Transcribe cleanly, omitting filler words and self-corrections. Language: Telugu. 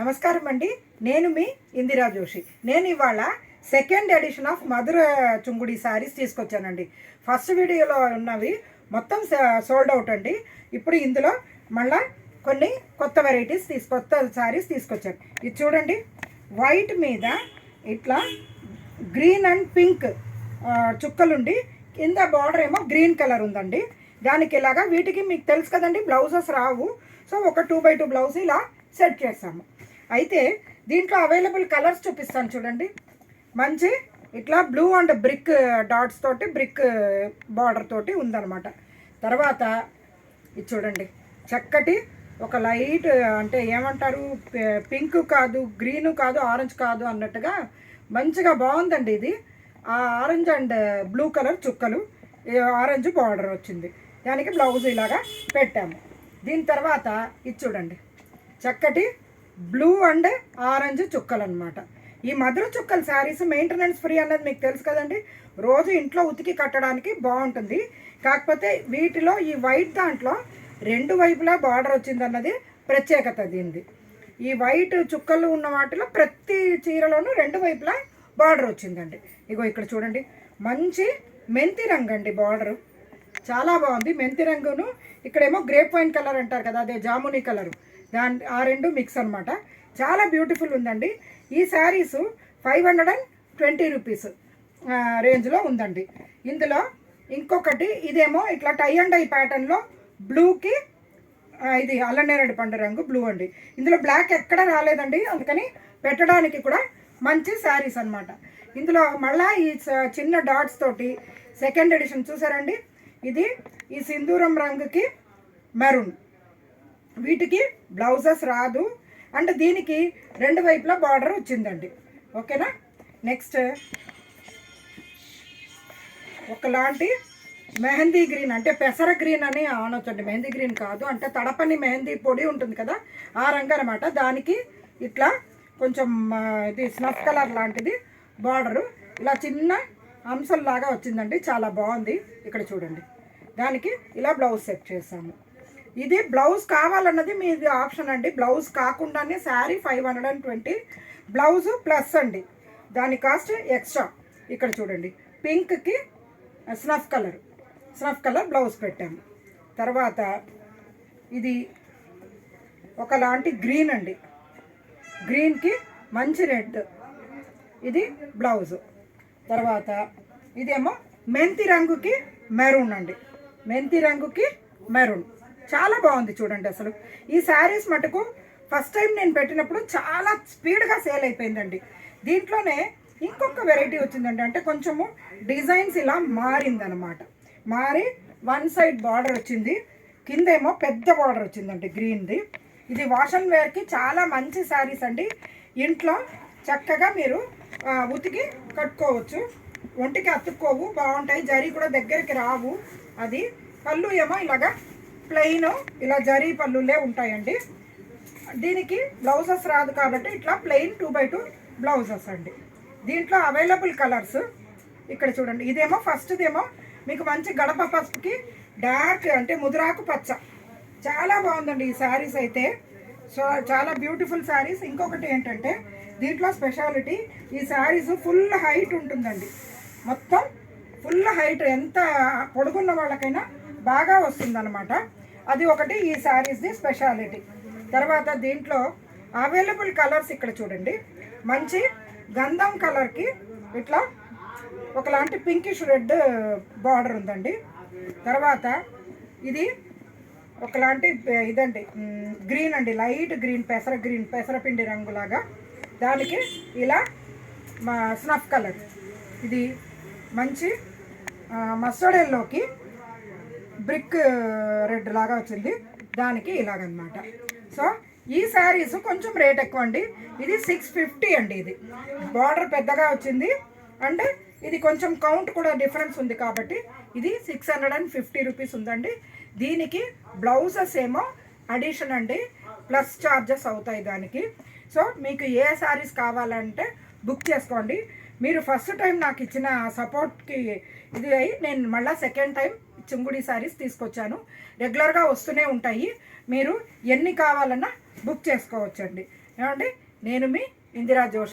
నమస్కారం అండి. నేను మీ ఇందిరా జోషి. నేను ఇవాళ second edition of Madhura Chungudi saris తీసుకొచ్చానండి. ఫస్ట్ వీడియోలో ఉన్నవి మొత్తం సోల్డ్ అవుట్ అండి. ఇప్పుడు ఇందులో మళ్ళీ కొన్ని కొత్త వెరైటీస్ కొత్త శారీస్ తీసుకొచ్చాను. ఇది చూడండి, వైట్ మీద ఇట్లా గ్రీన్ అండ్ పింక్ చుక్కలుండి కింద బార్డర్ ఏమో గ్రీన్ కలర్ ఉందండి. దానికి ఇలాగా వీటికి మీకు తెలుసు కదండి, బ్లౌజెస్ రావు. సో ఒక 2x2 బ్లౌజ్ ఇలా సెట్ చేస్తాము. అయితే దీంట్లో అవైలబుల్ కలర్స్ చూపిస్తాను చూడండి. మంచి ఇట్లా బ్లూ అండ్ బ్రిక్ డాట్స్ తోటి బ్రిక్ బార్డర్ తోటి ఉందన్నమాట. తర్వాత ఇది చూడండి, చక్కటి ఒక లైట్ అంటే ఏమంటారు, పింక్ కాదు, గ్రీను కాదు, ఆరెంజ్ కాదు అన్నట్టుగా మంచిగా బాగుందండి. ఇది ఆ ఆరెంజ్ అండ్ బ్లూ కలర్ చుక్కలు, ఆరెంజ్ బార్డర్ వచ్చింది. దానికి బ్లౌజ్ ఇలాగా పెట్టాము. దీని తర్వాత ఇది చూడండి, చక్కటి బ్లూ అండ్ ఆరెంజ్ చుక్కలు అనమాట. ఈ మధుర చుక్కల శారీస్ మెయింటెనెన్స్ ఫ్రీ అన్నది మీకు తెలుసు కదండి. రోజు ఇంట్లో ఉతికి కట్టడానికి బాగుంటుంది. కాకపోతే వీటిలో ఈ వైట్ దాంట్లో రెండు వైపులా బార్డర్ వచ్చిందన్నది ప్రత్యేకత దీనిది. ఈ వైట్ చుక్కలు ఉన్న వాటిలో ప్రతి చీరలోనూ రెండు వైపులా బార్డర్ వచ్చిందండి. ఇగో ఇక్కడ చూడండి, మంచి మెంతి రంగు అండి బార్డరు, చాలా బాగుంది. మెంతి రంగును ఇక్కడేమో గ్రేప్ వైన్ కలర్ అంటారు కదా, అదే జామునీ కలరు, ఆ రెండు మిక్స్ అనమాట. చాలా బ్యూటిఫుల్ ఉందండి. ఈ శారీసు 520 రూపీస్ రేంజ్లో ఉందండి. ఇందులో ఇంకొకటి ఇదేమో ఇట్లా టై అండ్ ఐ ప్యాటర్న్లో బ్లూకి ఇది అల్లనేరేడు పండు రంగు బ్లూ అండి. ఇందులో బ్లాక్ ఎక్కడ రాలేదండి, అందుకని పెట్టడానికి కూడా మంచి శారీస్ అనమాట. ఇందులో మళ్ళీ ఈ చిన్న డాట్స్ తోటి సెకండ్ ఎడిషన్ చూసారండి. ఇది ఈ సింధూరం రంగుకి మెరూన్, వీటికి బ్లౌజెస్ రాదు అండ్ దీనికి రెండు వైపులా బార్డర్ వచ్చిందండి. ఓకేనా. నెక్స్ట్ ఒకలాంటి మెహందీ గ్రీన్, అంటే పెసర గ్రీన్ అని అనొచ్చండి, మెహందీ గ్రీన్ కాదు, అంటే తడపని మెహందీ పొడి ఉంటుంది కదా ఆ రంగు అనమాట. దానికి ఇట్లా కొంచెం ఇది స్నఫ్ కలర్ లాంటిది బార్డరు ఇలా చిన్న అంశంలాగా వచ్చిందండి, చాలా బాగుంది. ఇక్కడ చూడండి, దానికి ఇలా బ్లౌజ్ సెట్ చేసాము. ఇది బ్లౌజ్ కావాలన్నది మీది ఆప్షన్ అండి. బ్లౌజ్ కాకుండానే శారీ 520, బ్లౌజు ప్లస్ అండి, దాని కాస్ట్ ఎక్స్ట్రా. ఇక్కడ చూడండి, పింక్కి స్నఫ్ కలర్ బ్లౌజ్ పెట్టాము. తర్వాత ఇది ఒకలాంటి గ్రీన్ అండి, గ్రీన్కి మంచి రెడ్, ఇది బ్లౌజు. తర్వాత ఇదేమో మెంతి రంగుకి మెరూన్ అండి, మెంతి రంగుకి మెరూన్, చాలా బాగుంది చూడండి. అసలు ఈ శారీస్ మటుకు ఫస్ట్ టైం నేను పెట్టినప్పుడు చాలా స్పీడ్గా సేల్ అయిపోయిందండి. దీంట్లోనే ఇంకొక వెరైటీ వచ్చిందండి, అంటే కొంచెము డిజైన్స్ ఇలా మారిందనమాట. మారి వన్ సైడ్ బార్డర్ వచ్చింది, కిందేమో పెద్ద బార్డర్ వచ్చిందండి గ్రీన్ది. ఇది వాష్ అండ్ వేర్కి చాలా మంచి శారీస్ అండి. ఇంట్లో చక్కగా మీరు ఉతికి కట్టుకోవచ్చు, ఒంటికి అతుక్కోవు, బాగుంటాయి. జరీ కూడా దగ్గరికి రావు. అది పళ్ళు ఏమో ఇలాగా ప్లెయిన్ ఇలా జరీ పళ్ళులే ఉంటాయండి. దీనికి బ్లౌజెస్ రాదు కాబట్టి ఇట్లా ప్లెయిన్ 2x2 బ్లౌజెస్ అండి. దీంట్లో అవైలబుల్ కలర్స్ ఇక్కడ చూడండి. ఇదేమో ఫస్ట్దేమో మీకు మంచి గడప పసుపుకి డార్క్ అంటే ముదురాకు పచ్చ, చాలా బాగుందండి ఈ శారీస్ అయితే. సో చాలా బ్యూటిఫుల్ శారీస్. ఇంకొకటి ఏంటంటే దీంట్లో స్పెషాలిటీ, ఈ శారీస్ ఫుల్ హైట్ ఉంటుందండి, మొత్తం ఫుల్ హైట్, ఎంత పొడుగున్న వాళ్ళకైనా బాగా వస్తుందన్నమాట. అది ఒకటి ఈ శారీస్ది స్పెషాలిటీ. తర్వాత దీంట్లో అవైలబుల్ కలర్స్ ఇక్కడ చూడండి, మంచి గంధం కలర్కి ఇట్లా ఒకలాంటి పింకిష్ రెడ్ బార్డర్ ఉందండి. తర్వాత ఇది ఒకలాంటి ఇదండి గ్రీన్ అండి, లైట్ గ్రీన్, పెసరపిండి రంగులాగా, దానికి ఇలా స్నఫ్ కలర్, ఇది మంచి మస్టర్డ్ ఎల్లోకి బ్రిక్ రెడ్ లాగా వచ్చింది, దానికి ఇలాగనమాట. సో ఈ శారీస్ కొంచెం రేట్ ఎక్కువ అండి. ఇది 650 అండి. ఇది బార్డర్ పెద్దగా వచ్చింది అంటే ఇది కొంచెం కౌంట్ కూడా డిఫరెన్స్ ఉంది కాబట్టి ఇది 650 రూపీస్ ఉందండి. దీనికి బ్లౌజెస్ ఏమో అడిషన్ అండి, ప్లస్ ఛార్జెస్ అవుతాయి దానికి. సో మీకు ఏ శారీస్ కావాలంటే బుక్ చేసుకోండి. మీరు ఫస్ట్ టైం నాకు ఇచ్చిన సపోర్ట్కి ఇది అయ్యి నేను మళ్ళీ సెకండ్ టైం చుంగుడి శారీస్ తీసుకొచ్చాను. రెగ్యులర్గా వస్తూనే ఉంటాయి, మీరు ఎన్ని కావాలన్నా బుక్ చేసుకోవచ్చండి. ఏమండి, నేను మీ ఇందిరా జోషి.